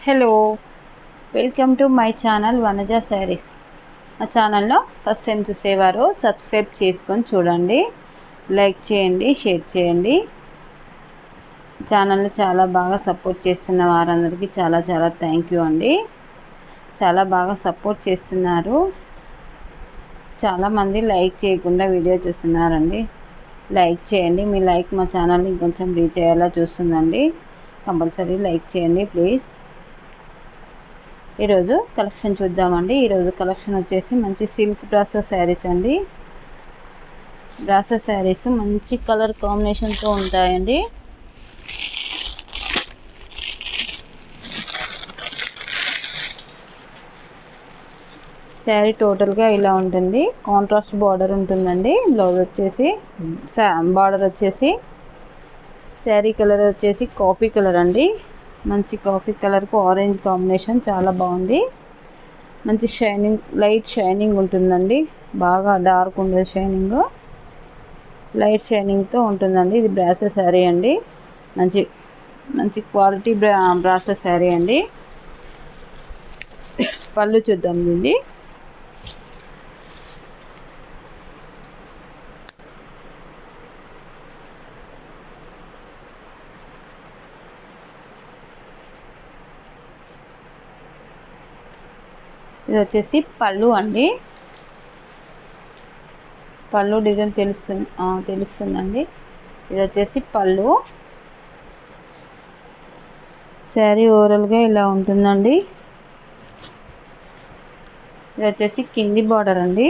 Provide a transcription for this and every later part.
Hello, welcome to my channel Vanaja saris. మా ఛానల్లో first time చూసేవారు సబ్స్క్రైబ్ చేసుకొని చూడండి, లైక్ చేయండి, షేర్ చేయండి. ఛానల్ని చాలా బాగా సపోర్ట్ చేస్తున్న వారందరికీ చాలా చాలా థ్యాంక్ యూ అండి. చాలా బాగా సపోర్ట్ చేస్తున్నారు. చాలామంది లైక్ చేయకుండా వీడియో చూస్తున్నారండి. లైక్ చేయండి, మీ లైక్ మా ఛానల్ని ఇంకొంచెం రీచ్ అయ్యేలా చూస్తుందండి. కంపల్సరీ లైక్ చేయండి ప్లీజ్. ఈరోజు కలెక్షన్ చూద్దామండి. ఈరోజు కలెక్షన్ వచ్చేసి మంచి సిల్క్ బ్రాసో శారీస్ అండి. బ్రాసో శారీస్ మంచి కలర్ కాంబినేషన్తో ఉంటాయండి. శారీ టోటల్గా ఇలా ఉంటుంది. కాంట్రాస్ట్ బార్డర్ ఉంటుందండి. బ్లౌజ్ వచ్చేసి బార్డర్ వచ్చేసి శారీ కలర్ వచ్చేసి కాఫీ కలర్ అండి. మంచి కాఫీ కలర్కు ఆరెంజ్ కాంబినేషన్ చాలా బాగుంది. మంచి షైనింగ్, లైట్ షైనింగ్ ఉంటుందండి. బాగా డార్క్ ఉండదు, షైనింగ్ లైట్ షైనింగ్తో ఉంటుందండి. ఇది బ్రాసో శారీ అండి. మంచి మంచి క్వాలిటీ బ్రాసో శారీ అండి. పళ్ళు చూద్దాం దీన్ని. ఇది వచ్చేసి పళ్ళు అండి. పళ్ళు డిజైన్ తెలుస్తుందండి. ఇది వచ్చేసి పళ్ళు. శారీ ఓవరాల్గా ఇలా ఉంటుందండి. ఇది వచ్చేసి కింది బార్డర్ అండి.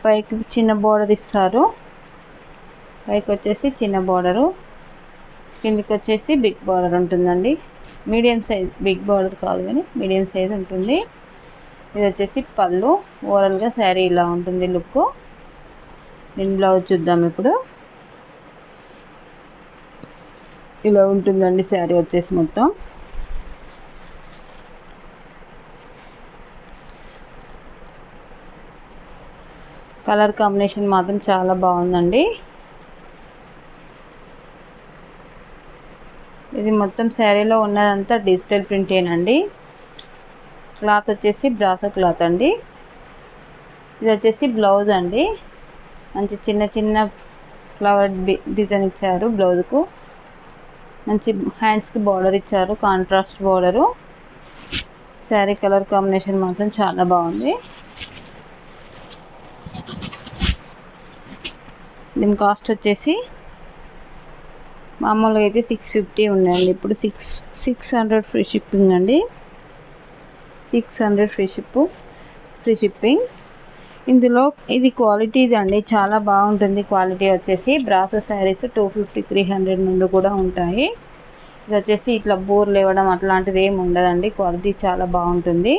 పైకి చిన్న బార్డర్ ఇస్తారు. పైకి వచ్చేసి చిన్న బార్డరు, కిందికి వచ్చేసి బిగ్ బార్డర్ ఉంటుందండి. మీడియం సైజ్, బిగ్ బార్డర్ కాదు కానీ మీడియం సైజ్ ఉంటుంది. ఇది వచ్చేసి పళ్ళు. ఓవరాల్గా శారీ ఇలా ఉంటుంది లుక్. దీని బ్లౌజ్ చూద్దాం ఇప్పుడు. ఇలా ఉంటుందండి శారీ వచ్చేసి మొత్తం. కలర్ కాంబినేషన్ మాత్రం చాలా బాగుందండి. ఇది మొత్తం శారీలో ఉన్నదంతా డిజిటల్ ప్రింటేనండి. క్లాత్ వచ్చేసి బ్రాసో క్లాత్ అండి. ఇది వచ్చేసి బ్లౌజ్ అండి. మంచి చిన్న చిన్న ఫ్లవర్ డిజైన్ ఇచ్చారు బ్లౌజ్కు. మంచి హ్యాండ్స్కి బార్డర్ ఇచ్చారు, contrast border. Sari colour combination మాత్రం చాలా బాగుంది. దీని కాస్ట్ వచ్చేసి మామూలుగా అయితే 650 ఉందండి. ఇప్పుడు 600 ఫ్రీ షిప్పింగ్ అండి. 600 ఫ్రీ షిప్పింగ్. ఇందులో ఇది క్వాలిటీ అండి, చాలా బాగుంటుంది. క్వాలిటీ వచ్చేసి బ్రాసో శారీస్ 250-300 నుండి కూడా ఉంటాయి. ఇది వచ్చేసి ఇట్లా బోర్ లేవడం అట్లాంటిది ఏమి ఉండదండి. క్వాలిటీ చాలా బాగుంటుంది.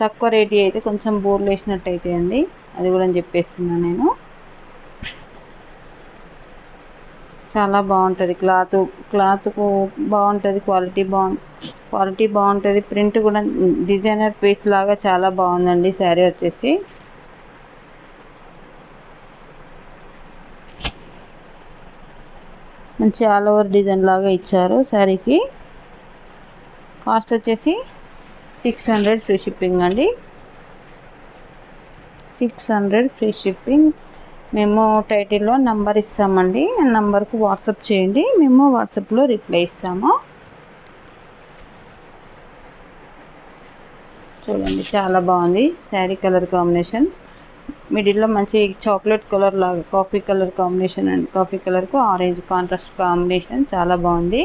తక్కువ రేట్ అయితే కొంచెం బోర్ లేసినట్టు అయితే అండి, అది కూడా చెప్పేస్తున్నాను నేను. చాలా బాగుంటుంది. క్లాత్కు బాగుంటుంది. క్వాలిటీ బాగుంటుంది. ప్రింట్ కూడా డిజైనర్ పీస్ లాగా చాలా బాగుందండి శారీ వచ్చేసి. మంచి ఆల్ ఓవర్ డిజైన్ లాగా ఇచ్చారు శారీకి. కాస్ట్ వచ్చేసి 600 ఫ్రీ షిప్పింగ్ అండి. 600 ఫ్రీ షిప్పింగ్. మేము టైటిల్లో నంబర్ ఇస్తామండి. ఆ నంబర్కు వాట్సాప్ చేయండి, మేము వాట్సాప్లో రిప్లై ఇస్తాము. చూడండి చాలా బాగుంది శారీ కలర్ కాంబినేషన్. మిడిల్లో మంచి చాక్లెట్ కలర్ లాగా కాఫీ కలర్ కాంబినేషన్ అండి. కాఫీ కలర్కు ఆరెంజ్ కాంట్రాస్ట్ కాంబినేషన్ చాలా బాగుంది.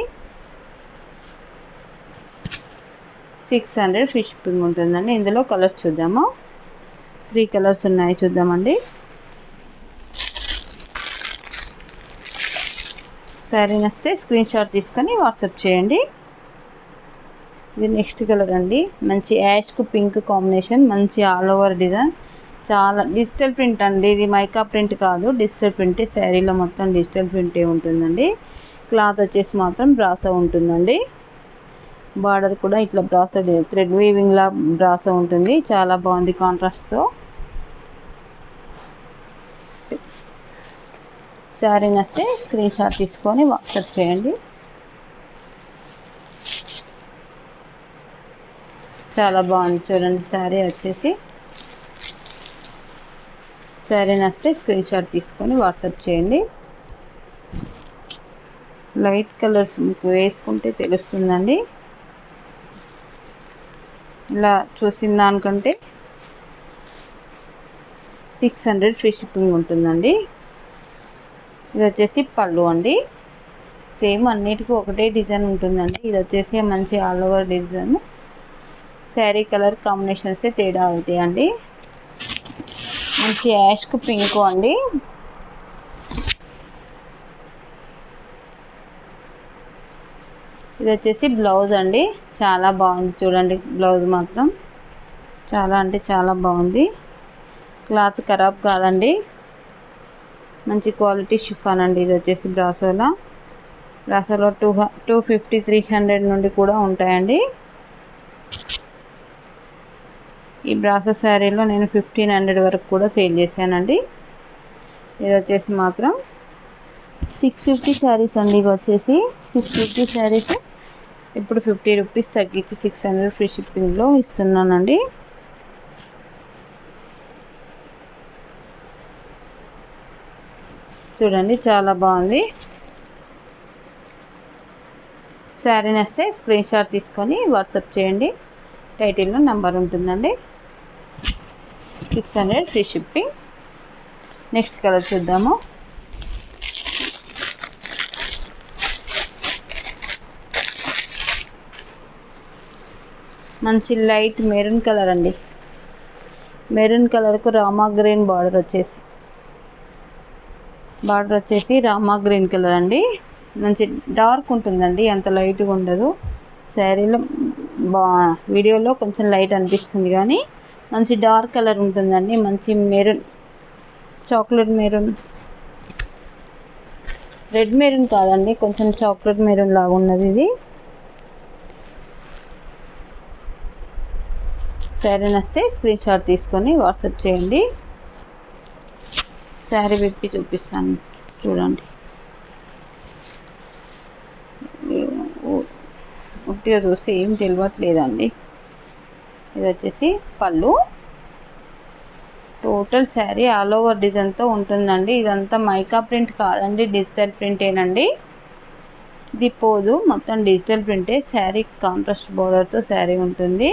600 ఫ్రీ షిప్పింగ్ ఉంటుందండి. ఇందులో కలర్స్ చూద్దాము. 3 కలర్స్ ఉన్నాయి, చూద్దామండి. శారీ నచ్చితే స్క్రీన్ షాట్ తీసుకొని వాట్సాప్ చేయండి. ఇది నెక్స్ట్ కలర్ అండి. మంచి యాష్కు పింక్ కాంబినేషన్, మంచి ఆల్ ఓవర్ డిజైన్, చాలా డిజిటల్ ప్రింట్ అండి. ఇది మైకా ప్రింట్ కాదు, డిజిటల్ ప్రింటే. శారీలో మొత్తం డిజిటల్ ప్రింటే ఉంటుందండి. క్లాత్ వచ్చేసి మాత్రం బ్రాసో ఉంటుందండి. బార్డర్ కూడా ఇట్లా బ్రాసో థ్రెడ్ వీవింగ్లా బ్రాసో ఉంటుంది. చాలా బాగుంది కాంట్రాస్ట్తో. శారీ నచ్చితే స్క్రీన్ షాట్ తీసుకొని వాట్సాప్ చేయండి. చాలా బాగుంది చూడండి శారీ వచ్చేసి. శారీ నచ్చితే స్క్రీన్ షాట్ తీసుకొని వాట్సాప్ చేయండి. లైట్ కలర్స్ మీకు వేసుకుంటే తెలుస్తుందండి. ఇలా చూసిన దానికంటే 600 ఫ్రీ షిప్పింగ్ ఉంటుందండి. ఇది వచ్చేసి పళ్ళు అండి. సేమ్ అన్నిటికీ ఒకటే డిజైన్ ఉంటుందండి. ఇది వచ్చేసి మంచి all over design. Sari colour కాంబినేషన్సే తేడా అవుతాయండి. మంచి యాష్కు పింక్ అండి. ఇది వచ్చేసి బ్లౌజ్ అండి. చాలా బాగుంది చూడండి. బ్లౌజ్ మాత్రం చాలా అంటే చాలా బాగుంది. క్లాత్ ఖరాబ్ కాదండి. మంచి క్వాలిటీ షిఫాన్ అండి. ఇది వచ్చేసి బ్రాసోలో 250 300 నుండి కూడా ఉంటాయండి. ఈ బ్రాసో శారీలో నేను 1500 వరకు కూడా సేల్ చేశానండి. ఇది వచ్చేసి మాత్రం 650 శారీస్ అండి. ఇవి వచ్చేసి 650 శారీస్ ఇప్పుడు 50 రూపీస్ తగ్గించి 600 ఫ్రీ షిప్పింగ్లో ఇస్తున్నానండి. చూడండి చాలా బాగుంది. శారీ నచ్చితే స్క్రీన్ షాట్ తీసుకొని వాట్సాప్ చేయండి. టైటిల్లో నెంబర్ ఉంటుందండి. 600 ఫ్రీ షిప్పింగ్. నెక్స్ట్ కలర్ చూద్దాము. మంచి లైట్ మెరూన్ కలర్ అండి. మెరూన్ కలర్కు రామా గ్రీన్ బార్డర్ వచ్చేసి రామా గ్రీన్ కలర్ అండి. మంచి డార్క్ ఉంటుందండి, అంత లైట్గా ఉండదు. శారీలో వీడియోలో కొంచెం లైట్ అనిపిస్తుంది కానీ మంచి డార్క్ కలర్ ఉంటుందండి. మంచి maroon, chocolate maroon, red maroon కాదండి, కొంచెం చాక్లెట్ మెరూన్ లాగా ఉన్నది ఇది. శారీ నచ్చితే స్క్రీన్ షాట్ తీసుకొని వాట్సాప్ చేయండి. శారీ విప్పి చూపిస్తాను చూడండి. ఒకటిగా చూస్తే ఏం తెలియట్లేదండి. ఇది వచ్చేసి పళ్ళు. టోటల్ శారీ ఆల్ ఓవర్ డిజైన్తో ఉంటుందండి. ఇదంతా మైకా ప్రింట్ కాదండి, డిజిటల్ ప్రింటేనండి. ఇది పోదు, మొత్తం డిజిటల్ ప్రింటే. శారీ కాంట్రాస్ట్ బోర్డర్తో శారీ ఉంటుంది.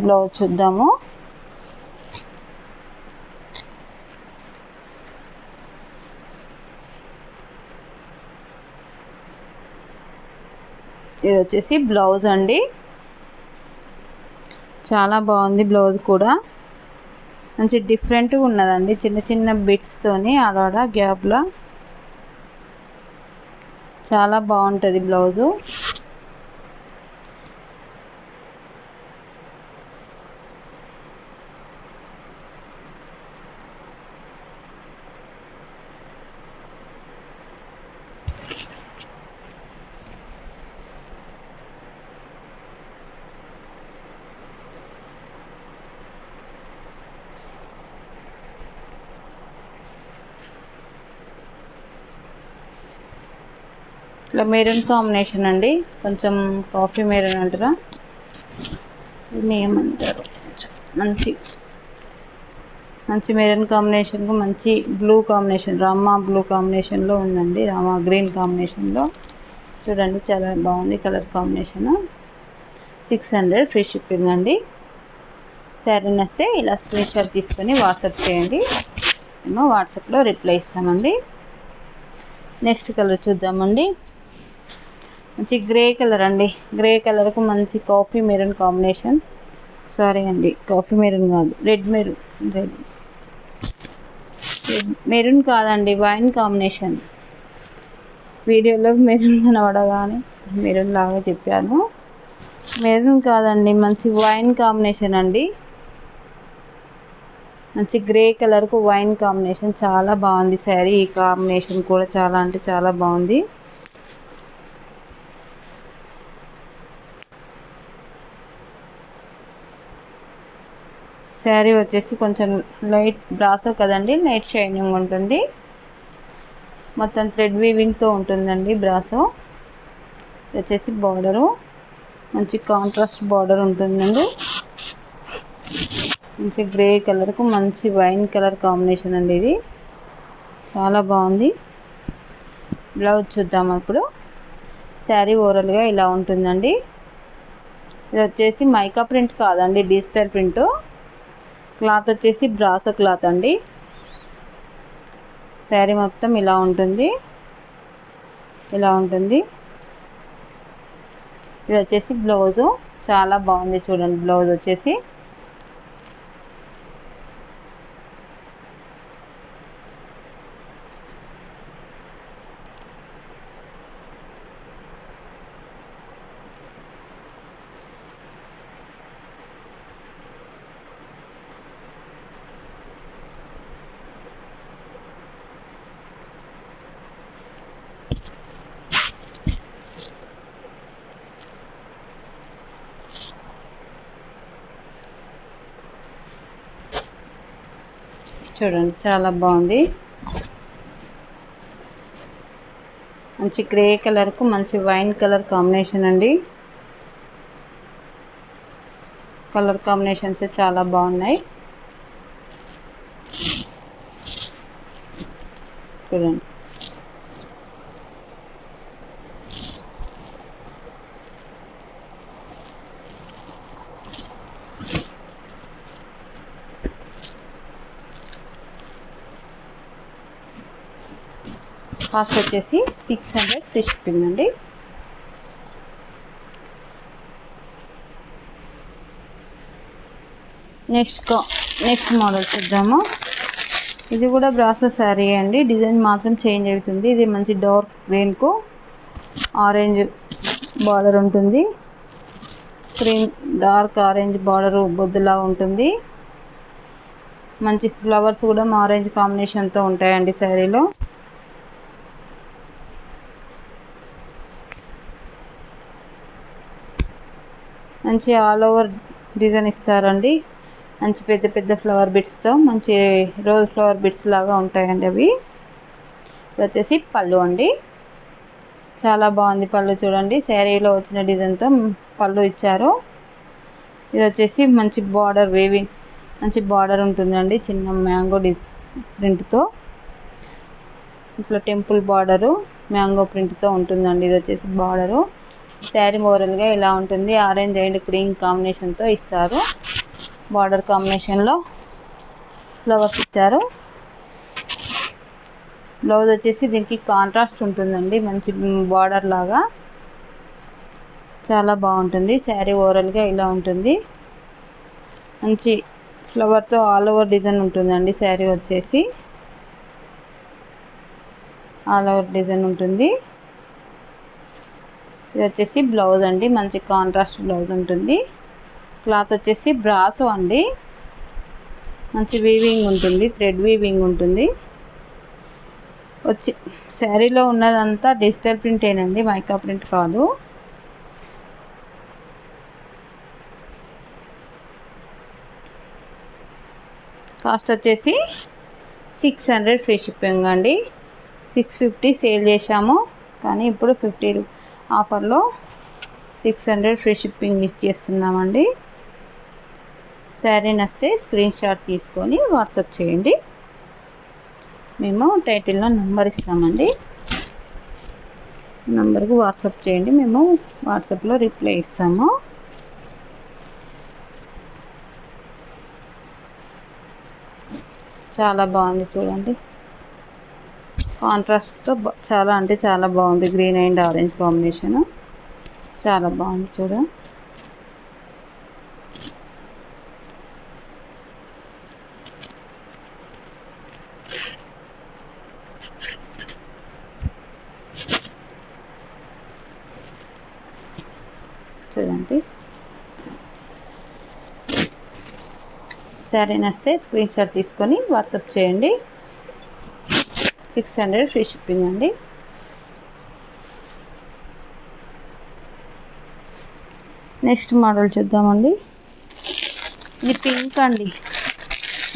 బ్లౌజ్ చూద్దాము. ఇది వచ్చేసి బ్లౌజ్ అండి. చాలా బాగుంది బ్లౌజ్ కూడా. మంచి డిఫరెంట్గా ఉన్నదండి. చిన్న చిన్న బిట్స్తోని ఆడ గ్యాప్లో చాలా బాగుంటుంది బ్లౌజు. ఇట్లా మెరూన్ కాంబినేషన్ అండి. కొంచెం కాఫీ మెరూన్ అంటారా, దీన్ని ఏమంటారు, మంచి మంచి మెరూన్ కాంబినేషన్కు మంచి బ్లూ కాంబినేషన్, రామా బ్లూ కాంబినేషన్లో ఉందండి. రామా గ్రీన్ కాంబినేషన్లో చూడండి, చాలా బాగుంది కలర్ కాంబినేషన్. 600 ఫ్రీ షిప్పింగ్ అండి. శారీ నచ్చితే ఇలా స్క్రీన్ షాట్ తీసుకొని వాట్సాప్ చేయండి. మేము వాట్సాప్లో రిప్లై ఇస్తామండి. నెక్స్ట్ కలర్ చూద్దామండి. మంచి గ్రే కలర్ అండి. గ్రే కలర్కు మంచి కాఫీ మెరూన్ కాంబినేషన్. సారీ అండి, కాఫీ మెరూన్ కాదు, రెడ్ మెరూన్ కాదండి, వైన్ కాంబినేషన్. వీడియోలో మెరూన్ కనబడగానే మెరూన్ లాగా చెప్పాను. మెరూన్ కాదండి, మంచి వైన్ కాంబినేషన్ అండి. మంచి గ్రే కలర్కు వైన్ కాంబినేషన్. చాలా బాగుంది శారీ. ఈ కాంబినేషన్ కూడా చాలా అంటే చాలా బాగుంది. శారీ వచ్చేసి కొంచెం లైట్ బ్రాసో కదండి, లైట్ షైనింగ్ ఉంటుంది. మొత్తం థ్రెడ్ వీవింగ్తో ఉంటుందండి బ్రాసో. ఇది వచ్చేసి బార్డరు, మంచి కాంట్రాస్ట్ బార్డర్ ఉంటుందండి. మంచి గ్రే కలర్కు మంచి వైన్ కలర్ కాంబినేషన్ అండి. ఇది చాలా బాగుంది. బ్లౌజ్ చూద్దాం ఇప్పుడు. శారీ ఓవరాల్గా ఇలా ఉంటుందండి. ఇది వచ్చేసి మైకా ప్రింట్ కాదండి, డిజిటల్ ప్రింట్. క్లాత్ వచ్చేసి బ్రాసో క్లాత్ అండి. శారీ మొత్తం ఇలా ఉంటుంది, ఇలా ఉంటుంది. ఇది వచ్చేసి బ్లౌజు, చాలా బాగుంది చూడండి. బ్లౌజ్ వచ్చేసి చూడండి, చాలా బాగుంది. మంచి గ్రే కలర్కు మంచి వైన్ కలర్ కాంబినేషన్ అండి. కలర్ కాంబినేషన్స్ చాలా బాగున్నాయి చూడండి. కాస్ట్ వచ్చేసి 600 ఫ్రీ షిప్పింగ్ అండి. నెక్స్ట్ మోడల్ చూద్దాము. ఇది కూడా బ్రాసో శారీ అండి. డిజైన్ మాత్రం చేంజ్ అవుతుంది. ఇది మంచి డార్క్ గ్రీన్కు ఆరెంజ్ బార్డర్ ఉంటుంది. డార్క్ ఆరెంజ్ బార్డర్ బొద్దులా ఉంటుంది. మంచి ఫ్లవర్స్ కూడా ఆరెంజ్ కాంబినేషన్తో ఉంటాయండి శారీలో. మంచి ఆల్ ఓవర్ డిజైన్ ఇస్తారండి. మంచి పెద్ద పెద్ద ఫ్లవర్ బిట్స్తో, మంచి రోజ్ ఫ్లవర్ బిట్స్ లాగా ఉంటాయండి అవి. ఇది వచ్చేసి పళ్ళు అండి. చాలా బాగుంది పళ్ళు చూడండి. శారీలో వచ్చిన డిజైన్తో పళ్ళు ఇచ్చారు. ఇది వచ్చేసి మంచి బార్డర్ వేవింగ్, మంచి బార్డర్ ఉంటుందండి. చిన్న మ్యాంగో ప్రింట్తో, ఇట్లా టెంపుల్ బార్డరు మ్యాంగో ప్రింట్తో ఉంటుందండి. ఇది వచ్చేసి బార్డరు. శారీ ఓవరాల్గా ఇలా ఉంటుంది. ఆరెంజ్ అండ్ క్రీమ్ కాంబినేషన్తో ఇస్తారు. బార్డర్ కాంబినేషన్లో ఫ్లవర్స్ ఇచ్చారు. బ్లౌజ్ వచ్చేసి దీనికి కాంట్రాస్ట్ ఉంటుందండి, మంచి బార్డర్ లాగా చాలా బాగుంటుంది. శారీ ఓవరాల్గా ఇలా ఉంటుంది. మంచి ఫ్లవర్తో ఆల్ ఓవర్ డిజైన్ ఉంటుందండి. శారీ వచ్చేసి ఆల్ ఓవర్ డిజైన్ ఉంటుంది. ఇది వచ్చేసి బ్లౌజ్ అండి. మంచి కాంట్రాస్ట్ బ్లౌజ్ ఉంటుంది. క్లాత్ వచ్చేసి బ్రాసో అండి. మంచి వీవింగ్ ఉంటుంది, థ్రెడ్ వీవింగ్ ఉంటుంది. శారీలో ఉన్నదంతా డిజిటల్ ప్రింటేనండి, మైకా ప్రింట్ కాదు. కాస్ట్ వచ్చేసి 600 ఫ్రీ షిప్పింగ్ అండి. 650 సేల్ చేశాము, కానీ ఇప్పుడు 50 ఆఫర్లో 600 ఫ్రీ షిప్పింగ్ ఇచ్చేస్తున్నామండి. శారీ నచ్చితే స్క్రీన్ షాట్ తీసుకొని వాట్సాప్ చేయండి. మేము టైటిల్లో నెంబర్ ఇస్తామండి. నెంబర్కి వాట్సాప్ చేయండి, మేము వాట్సాప్లో రిప్లై ఇస్తాము. చాలా బాగుంది చూడండి. కాంట్రాస్ట్తో చాలా అంటే చాలా బాగుంది. గ్రీన్ అండ్ ఆరెంజ్ కాంబినేషన్ చాలా బాగుంది చూడండి. చూడండి, శారీ నచ్చితే స్క్రీన్ షాట్ తీసుకొని వాట్సాప్ చేయండి. 600 ఫ్రీ షిప్పింగ్ అండి. నెక్స్ట్ మోడల్ చూద్దామండి. ఇది పింక్ అండి.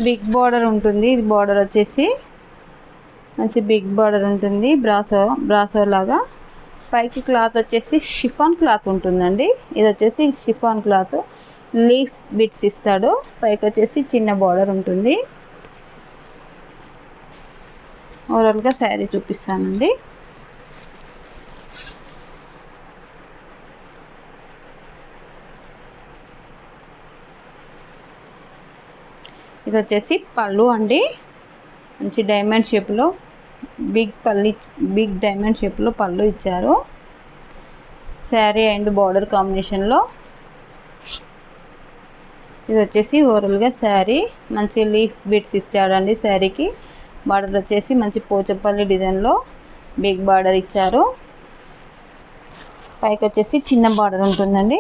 బిగ్ బార్డర్ ఉంటుంది. ఇది బార్డర్ వచ్చేసి మంచి బిగ్ బార్డర్ ఉంటుంది, బ్రాసో లాగా. పైకి క్లాత్ వచ్చేసి షిఫాన్ క్లాత్ ఉంటుందండి. ఇది వచ్చేసి షిఫాన్ క్లాత్, లీఫ్ బిట్స్ ఇస్తాడు. పైకి వచ్చేసి చిన్న బార్డర్ ఉంటుంది. ఓవరాల్గా శారీ చూపిస్తానండి. ఇది వచ్చేసి పళ్ళు అండి. మంచి డైమండ్ షేప్లో బిగ్ డైమండ్ షేప్లో పళ్ళు ఇచ్చారు. శారీ అండ్ బార్డర్ కాంబినేషన్లో. ఇది వచ్చేసి ఓవరాల్గా శారీ మంచి లీఫ్ బిట్స్ ఇచ్చాడండి. శారీకి బార్డర్ వచ్చేసి మంచి పోచపల్లి డిజైన్లో బిగ్ బార్డర్ ఇచ్చారు. పైకి వచ్చేసి చిన్న బార్డర్ ఉంటుందండి.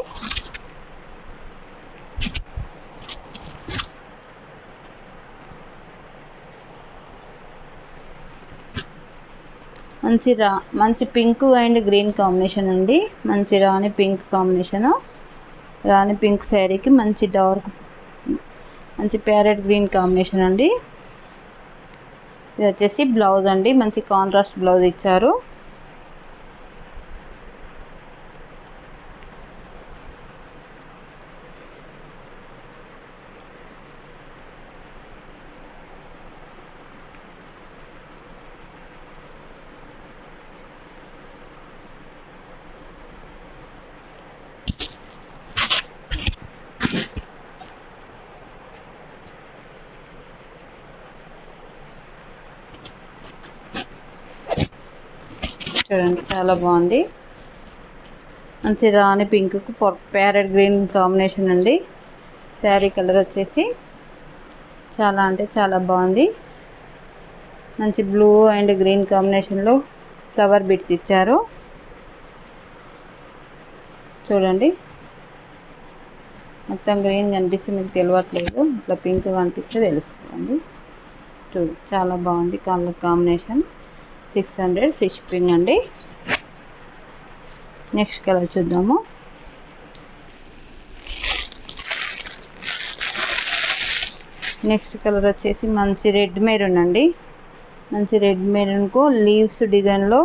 మంచి పింక్ అండ్ గ్రీన్ కాంబినేషన్ అండి. మంచి రాణి పింక్ కాంబినేషను. రాణి పింక్ శారీకి మంచి ప్యారెట్ గ్రీన్ కాంబినేషన్ అండి. ఇది వచ్చేసి బ్లౌజ్ అండి. మంచి కాంట్రాస్ట్ బ్లౌజ్ ఇచ్చారు. చూడండి చాలా బాగుంది. మంచి రాణి పింక్కు ప్యారెట్ గ్రీన్ కాంబినేషన్ అండి. శారీ కలర్ వచ్చేసి చాలా అంటే చాలా బాగుంది. మంచి బ్లూ అండ్ గ్రీన్ కాంబినేషన్లో ఫ్లవర్ బిట్స్ ఇచ్చారు. చూడండి మొత్తం గ్రీన్ కనిపిస్తే మీకు తెలియట్లేదు, ఇట్లా పింక్ కనిపిస్తే తెలుస్తుంది. చాలా బాగుంది కలర్ కాంబినేషన్. 600 ఫ్రీ షిప్పింగ్ అండి. నెక్స్ట్ కలర్ చూద్దాము. నెక్స్ట్ కలర్ వచ్చేసి మంచి రెడ్ మెరూన్ అండి. మంచి రెడ్ మెరూన్కు లీవ్స్ డిజైన్లో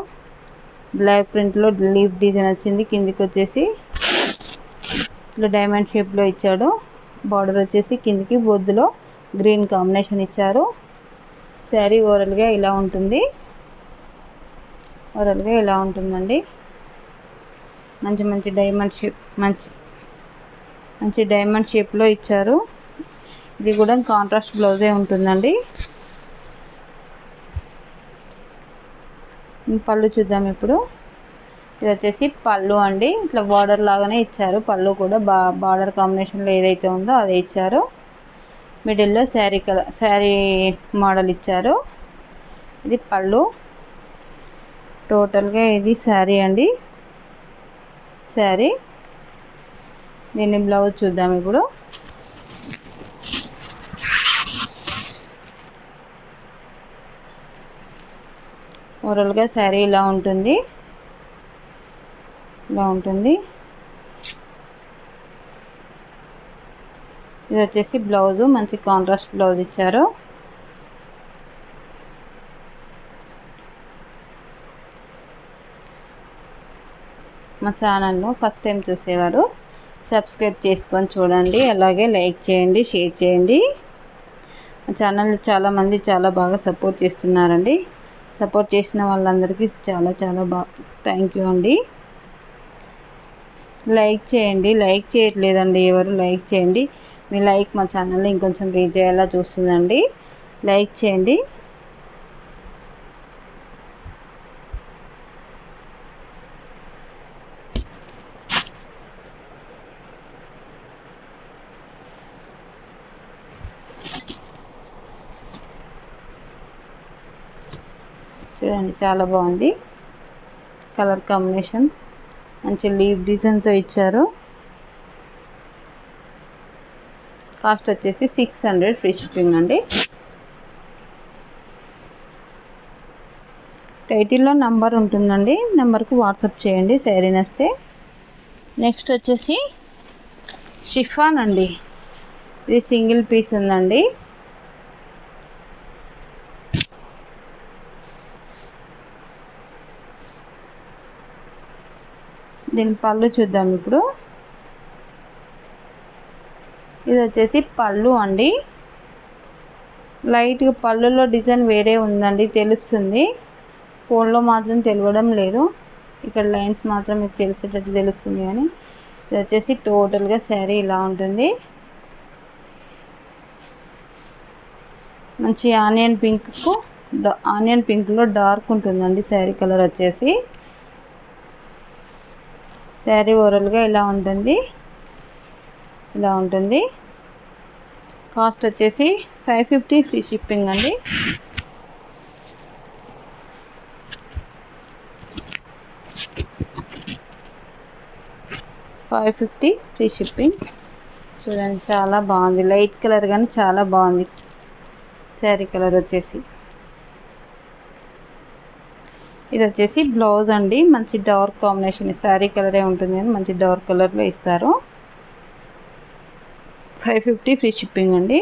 బ్లాక్ ప్రింట్లో లీఫ్ డిజైన్ వచ్చింది. కిందికి వచ్చేసి ఇట్లా డైమండ్ షేప్లో ఇచ్చాడు. బార్డర్ వచ్చేసి కిందికి బొద్దులో గ్రీన్ కాంబినేషన్ ఇచ్చారు. శారీ ఓవరాల్గా ఇలా ఉంటుంది. ఇలా ఉంటుందండి. మంచి డైమండ్ షేప్లో ఇచ్చారు. ఇది కూడా కాంట్రాస్ట్ బ్లౌజే ఉంటుందండి. పళ్ళు చూద్దాం ఇప్పుడు. ఇది వచ్చేసి పళ్ళు అండి. ఇట్లా బార్డర్ లాగానే ఇచ్చారు. పళ్ళు కూడా బార్డర్ కాంబినేషన్లో ఏదైతే ఉందో అదే ఇచ్చారు. మిడిల్లో శారీ మోడల్ ఇచ్చారు. ఇది పళ్ళు. టోటల్గా ఇది శారీ అండి. శారీ దీన్ని బ్లౌజ్ చూద్దాం ఇప్పుడు. ఓవరాల్గా శారీ ఇలా ఉంటుంది. ఇది వచ్చేసి బ్లౌజు మంచి కాంట్రాస్ట్ బ్లౌజ్ ఇచ్చారు. మా ఛానల్ను ఫస్ట్ టైం చూసేవారు సబ్స్క్రైబ్ చేసుకొని చూడండి. అలాగే లైక్ చేయండి, షేర్ చేయండి. మా ఛానల్ చాలామంది చాలా బాగా సపోర్ట్ చేస్తున్నారండి. సపోర్ట్ చేసిన వాళ్ళందరికీ చాలా థ్యాంక్ యూ అండి. లైక్ చేయండి. లైక్ చేయట్లేదండి ఎవరు. లైక్ చేయండి. మీ లైక్ మా ఛానల్ని ఇంకొంచెం రీచ్ అయ్యేలా చూస్తుందండి. లైక్ చేయండి. చూడండి చాలా బాగుంది కలర్ కాంబినేషన్. మంచి లీవ్ డిజైన్తో ఇచ్చారు. కాస్ట్ వచ్చేసి 600 ఫ్రీ షిప్పింగ్ అండి. టైటిల్లో నంబర్ ఉంటుందండి. నెంబర్కి వాట్సాప్ చేయండి శారీ నస్తే. నెక్స్ట్ వచ్చేసి షిఫాన్ అండి. ఇది సింగిల్ పీస్ ఉందండి. దీని పళ్ళు చూద్దాం ఇప్పుడు. ఇది వచ్చేసి పళ్ళు అండి. లైట్గా పళ్ళులో డిజైన్ వేరే ఉందండి, తెలుస్తుంది. ఫోన్లో మాత్రం తెలియడం లేదు, ఇక్కడ లైన్స్ మాత్రం మీకు తెలిసేటట్టు తెలుస్తుంది. కానీ ఇది వచ్చేసి టోటల్గా శారీ ఇలా ఉంటుంది. మంచి ఆనియన్ పింక్లో డార్క్ ఉంటుందండి శారీ కలర్ వచ్చేసి. శారీ ఓవరాల్గా ఇలా ఉంటుంది. కాస్ట్ వచ్చేసి 550 ఫ్రీ షిప్పింగ్ అండి. $550 ఫ్రీ షిప్పింగ్. చూడండి చాలా బాగుంది, లైట్ కలర్ కానీ చాలా బాగుంది శారీ కలర్ వచ్చేసి. ఇది వచ్చేసి బ్లౌజ్ అండి, మంచి డార్క్ కాంబినేషన్. శారీ కలరే ఉంటుంది కానీ మంచి డార్క్ కలర్లో ఇస్తారు. 550 ఫ్రీ షిప్పింగ్ అండి.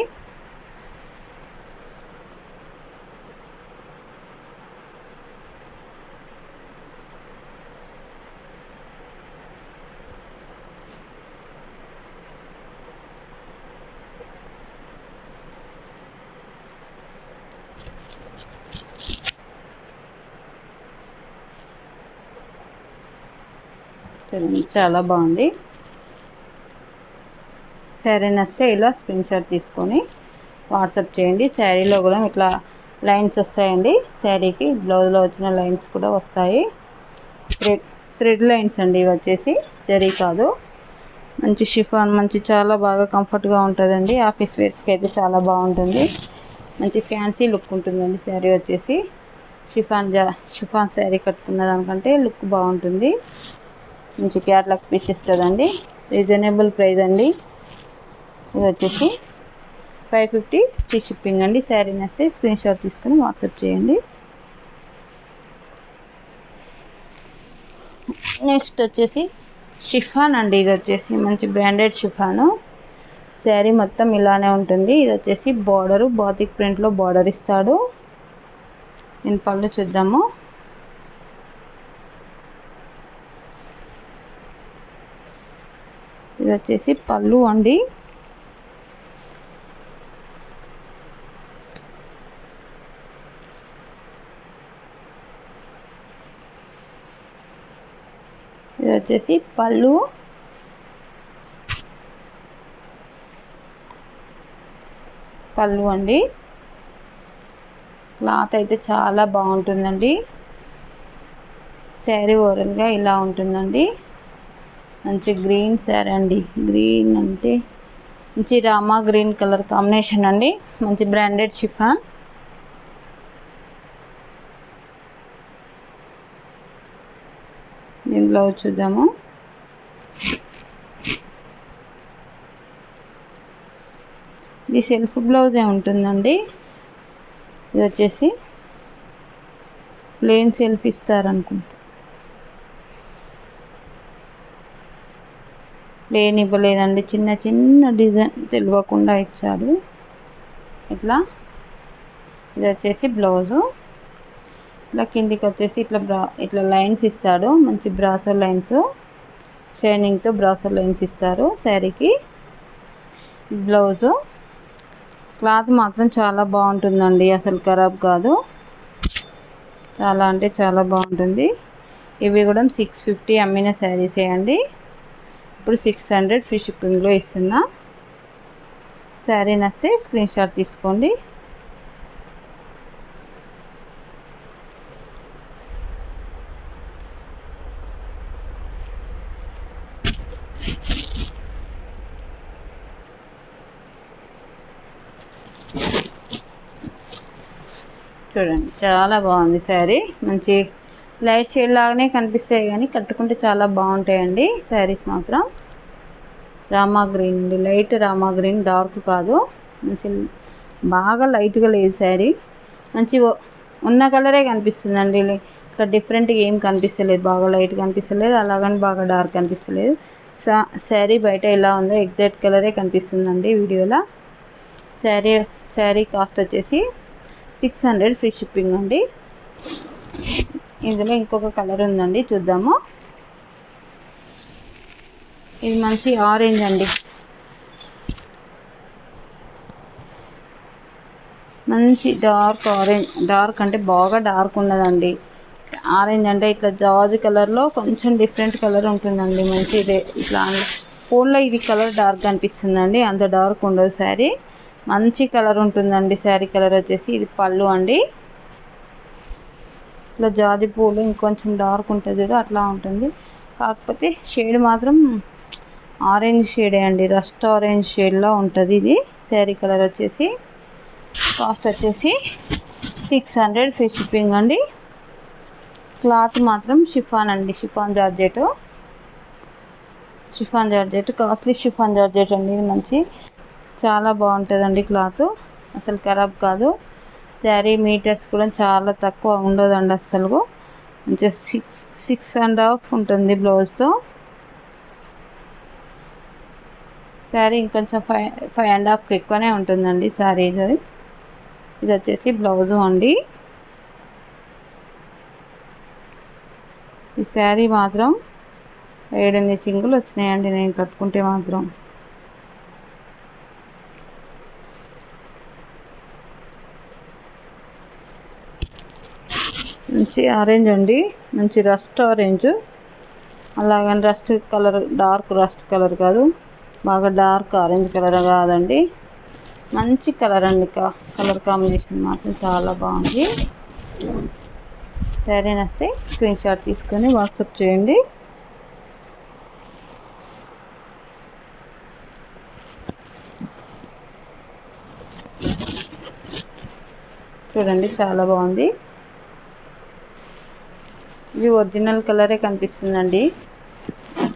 చాలా బాగుంది. శారీ నచ్చితే ఇలా స్క్రీన్ షాట్ తీసుకొని వాట్సాప్ చేయండి. శారీలో కూడా ఇట్లా లైన్స్ వస్తాయండి. శారీకి బ్లౌజ్లో వచ్చిన లైన్స్ కూడా వస్తాయి. థ్రెడ్ లైన్స్ అండి ఇవి వచ్చేసి, జరీ కాదు. మంచి షిఫాన్, మంచి చాలా బాగా కంఫర్ట్గా ఉంటుందండి. ఆఫీస్ వేర్స్కి అయితే చాలా బాగుంటుంది. మంచి ఫ్యాన్సీ లుక్ ఉంటుందండి శారీ వచ్చేసి. షిఫాన్ శారీ కట్టుకున్న దానికంటే లుక్ బాగుంటుంది. మంచి క్యాట్లాగ్ పీసెస్ కదండి, రీజనబుల్ ప్రైస్ అండి. ఇది వచ్చేసి 550 ఫ్రీ షిప్పింగ్ అండి. శారీ నచ్చితే స్క్రీన్ షాట్ తీసుకొని వాట్సాప్ చేయండి. నెక్స్ట్ వచ్చేసి షిఫాన్ అండి. ఇది వచ్చేసి మంచి బ్రాండెడ్ షిఫాను. శారీ మొత్తం ఇలానే ఉంటుంది. ఇది వచ్చేసి బార్డరు బాతిక్ ప్రింట్లో బార్డర్ ఇస్తాడు. నేను పళ్ళు చూద్దాము. ఇది వచ్చేసి పళ్ళు అండి. ఇది వచ్చేసి పళ్ళు. అండి. క్లాత్ అయితే చాలా బాగుంటుందండి. శారీ ఓవరాల్గా ఇలా ఉంటుందండి. మంచి గ్రీన్ శారీ అండి. గ్రీన్ అంటే మంచి రామా గ్రీన్ కలర్ కాంబినేషన్ అండి. మంచి బ్రాండెడ్ షిఫాన్. దీని బ్లౌజ్ చూద్దాము. ఇది సెల్ఫ్ బ్లౌజే ఉంటుందండి. ఇది వచ్చేసి ప్లెయిన్ సెల్ఫ్ ఇస్తారనుకుంటా, ప్లెయిన్ ఇవ్వలేదండి. చిన్న చిన్న డిజైన్ తెలియకుండా ఇచ్చాడు ఇట్లా. ఇది వచ్చేసి బ్లౌజు. ఇట్లా కిందికి వచ్చేసి ఇట్లా లైన్స్ ఇస్తాడు. మంచి బ్రాసో లైన్స్, షైనింగ్తో బ్రాసో లైన్స్ ఇస్తారు శారీకి. బ్లౌజు క్లాత్ మాత్రం చాలా బాగుంటుందండి, అసలు ఖరాబ్ కాదు. చాలా అంటే చాలా బాగుంటుంది. ఇవి కూడా 650 అమ్మిన శారీసే అండి. ఇప్పుడు 600 ఫ్రీ షిప్పింగ్లో ఇస్తున్నా. శారీ నచ్చితే స్క్రీన్ షాట్ తీసుకోండి. చూడండి చాలా బాగుంది శారీ. మంచి లైట్ షేడ్ లాగానే కనిపిస్తాయి కానీ కట్టుకుంటే చాలా బాగుంటాయండి శారీస్ మాత్రం. రామా గ్రీన్ అండి, లైట్ రామా గ్రీన్, డార్క్ కాదు. మంచి బాగా లైట్గా లేదు శారీ. మంచి ఉన్న కలరే కనిపిస్తుందండి. ఇక్కడ డిఫరెంట్గా ఏం కనిపిస్తలేదు, బాగా లైట్ కనిపిస్తలేదు, అలాగని బాగా డార్క్ కనిపిస్తలేదు. శారీ బయట ఎలా ఉందో ఎగ్జాక్ట్ కలరే కనిపిస్తుందండి వీడియోలో. శారీ కాస్ట్ వచ్చేసి 600 ఫ్రీ షిప్పింగ్ అండి. ఇందులో ఇంకొక కలర్ ఉందండి, చూద్దాము. ఇది మంచి ఆరెంజ్ అండి, మంచి డార్క్ ఆరెంజ్. డార్క్ అంటే బాగా డార్క్ ఉండదండి, ఆరెంజ్ అంటే ఇట్లా జాజ్ కలర్లో కొంచెం డిఫరెంట్ కలర్ ఉంటుందండి. మంచిదే ఇట్లా ఫోన్లో ఇది కలర్ డార్క్ అనిపిస్తుందండి, అంత డార్క్ ఉండదు. శారీ మంచి కలర్ ఉంటుందండి. శారీ కలర్ వచ్చేసి ఇది పళ్ళు అండి. ఇట్లా జాజి పూలు ఇంకొంచెం డార్క్ ఉంటుంది చూడు, అట్లా ఉంటుంది. కాకపోతే షేడ్ మాత్రం ఆరెంజ్ షేడే అండి, రస్ట్ ఆరెంజ్ షేడ్లో ఉంటుంది ఇది. శారీ కలర్ వచ్చేసి కాస్ట్ వచ్చేసి 600 ఫ్రీ షిప్పింగ్ అండి. క్లాత్ మాత్రం షిఫాన్ అండి, chiffon georgette. Costly chiffon georgette అండి. ఇది మంచి చాలా బాగుంటుందండి క్లాత్, అసలు ఖరాబ్ కాదు. శారీ మీటర్స్ కూడా చాలా తక్కువ ఉండదండి అసలు, మంచిగా 6.5 ఉంటుంది బ్లౌజ్తో. శారీ ఇంకొంచెం 5.5 ఎక్కువనే ఉంటుందండి శారీ. ఇది వచ్చేసి బ్లౌజు అండి. ఈ శారీ మాత్రం 7 చింగులు వచ్చినాయండి నేను కట్టుకుంటే మాత్రం. మంచి ఆరెంజ్ అండి, మంచి రస్ట్ ఆరెంజ్. అలాగని rust colour, dark rust colour కాదు, బాగా డార్క్ ఆరెంజ్ కలర్ కాదండి, మంచి కలర్ అండి. కలర్ కాంబినేషన్ మాత్రం చాలా బాగుంది. సరే నస్తే స్క్రీన్ షాట్ తీసుకొని వాట్సాప్ చేయండి. చూడండి చాలా బాగుంది. ఇది ఒరిజినల్ కలరే కనిపిస్తుందండి,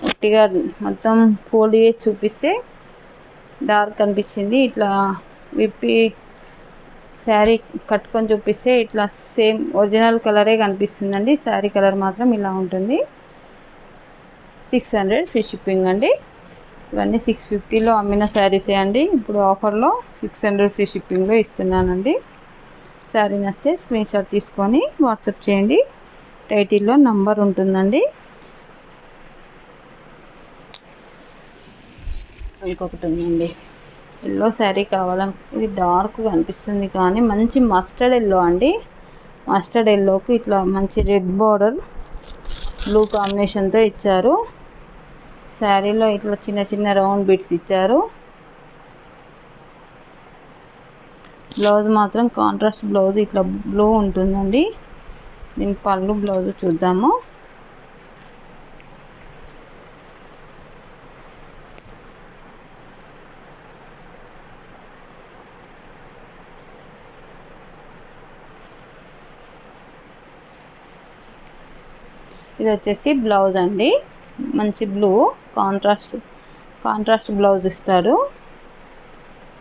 గట్టిగా మొత్తం ఫోల్డ్ చేసి చూపిస్తే డార్క్ కనిపించింది. ఇట్లా విప్పి శారీ కట్టుకొని చూపిస్తే ఇట్లా సేమ్ ఒరిజినల్ కలరే కనిపిస్తుందండి. శారీ కలర్ మాత్రం ఇలా ఉంటుంది. 600 ఫ్రీ షిప్పింగ్ అండి. ఇవన్నీ 650లో అమ్మిన శారీసే అండి, ఇప్పుడు ఆఫర్లో 600 ఫ్రీ షిప్పింగ్లో ఇస్తున్నానండి. శారీ నస్తే స్క్రీన్ షాట్ తీసుకొని వాట్సాప్ చేయండి. టైటిల్లో నంబర్ ఉంటుందండి. ఇంకొకటి ఉందండి, ఎల్లో శారీ కావాలని. ఇది డార్క్ కనిపిస్తుంది కానీ మంచి మస్టర్డ్ ఎల్లో అండి. మస్టర్డ్ ఎల్లోకి ఇట్లా మంచి రెడ్ బార్డర్ బ్లూ కాంబినేషన్తో ఇచ్చారు. శారీలో ఇట్లా చిన్న చిన్న రౌండ్ బిట్స్ ఇచ్చారు. బ్లౌజ్ మాత్రం కాంట్రాస్ట్ బ్లౌజ్ ఇట్లా బ్లూ ఉంటుందండి. దీని పళ్ళు బ్లౌజ్ చూద్దాము. ఇది వచ్చేసి బ్లౌజ్ అండి, మంచి బ్లూ కాంట్రాస్ట్ బ్లౌజ్ ఇస్తాడు.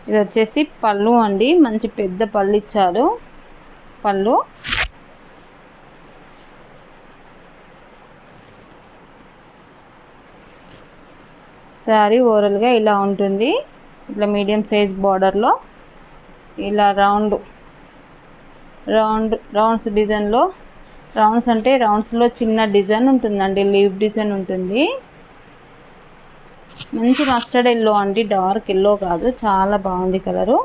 ఇది వచ్చేసి పళ్ళు అండి, మంచి పెద్ద పళ్ళు ఇచ్చారు. పళ్ళు శారీ ఓవరాల్గా ఇలా ఉంటుంది. ఇట్లా మీడియం సైజ్ బార్డర్లో ఇలా రౌండ్స్ డిజైన్లో, రౌండ్స్ అంటే రౌండ్స్లో చిన్న డిజైన్ ఉంటుందండి, లీవ్ డిజైన్ ఉంటుంది. మంచి మస్టర్డ్ ఎల్లో అండి, డార్క్ ఎల్లో కాదు, చాలా బాగుంది కలరు.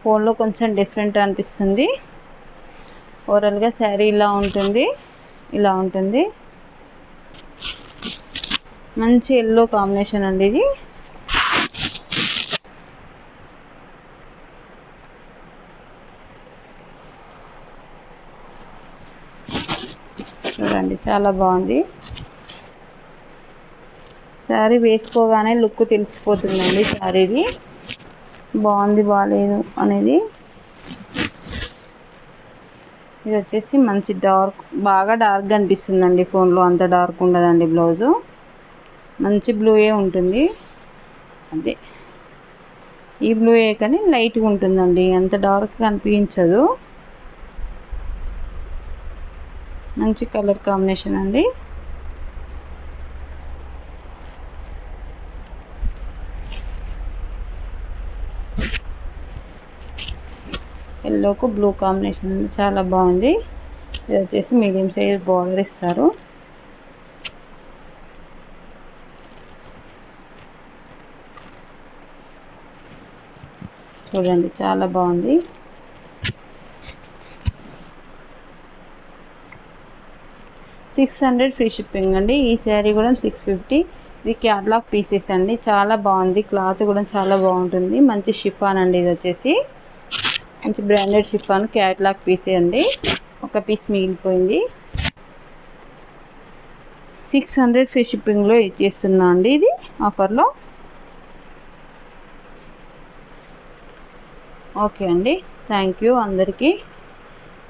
ఫోన్లో కొంచెం డిఫరెంట్ అనిపిస్తుంది. ఓవరాల్గా శారీ ఇలా ఉంటుంది. మంచి ఎల్లో కాంబినేషన్ అండి ఇది. చూడండి చాలా బాగుంది. శారీ వేసుకోగానే లుక్ తెలిసిపోతుందండి శారీది బాగుంది బాగాలేదు అనేది. ఇది వచ్చేసి మంచి బాగా డార్క్ అనిపిస్తుందండి ఫోన్లో, అంత డార్క్ ఉండదండి. బ్లౌజు మంచి బ్లూయే ఉంటుంది, అదే ఈ బ్లూయే కానీ లైట్గా ఉంటుందండి, అంత డార్క్గా అనిపించదు. మంచి కలర్ కాంబినేషన్ అండి. ఎల్లోకు బ్లూ కాంబినేషన్ చాలా బాగుంది. ఇది వచ్చేసి మీడియం సైజ్ బార్డర్ ఇస్తారు. చూడండి చాలా బాగుంది. $600 ఫ్రీ షిప్పింగ్ అండి. ఈ శారీ కూడా 650. ఇది క్యాటలాగ్ పీసెస్ అండి. చాలా బాగుంది. క్లాత్ కూడా చాలా బాగుంటుంది. మంచి షిఫాన్ అండి. ఇది వచ్చేసి మంచి బ్రాండెడ్ షిఫాన్ క్యాటలాగ్ పీసే అండి. ఒక పీస్ మిగిలిపోయింది. 600 ఫ్రీ షిప్పింగ్లో ఇచ్చేస్తున్నా అండి. ఇది ఆఫర్లో. ఓకే అండి. థ్యాంక్ యూ అందరికీ.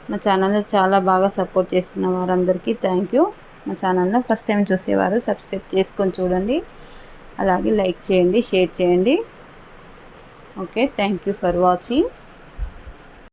మా ఛానల్ని చాలా బాగా సపోర్ట్ చేస్తున్న వారందరికీ థ్యాంక్ యూ. మా ఛానల్లో ఫస్ట్ టైం చూసేవారు సబ్స్క్రైబ్ చేసుకొని చూడండి. అలాగే లైక్ చేయండి, షేర్ చేయండి. Okay, thank you for watching.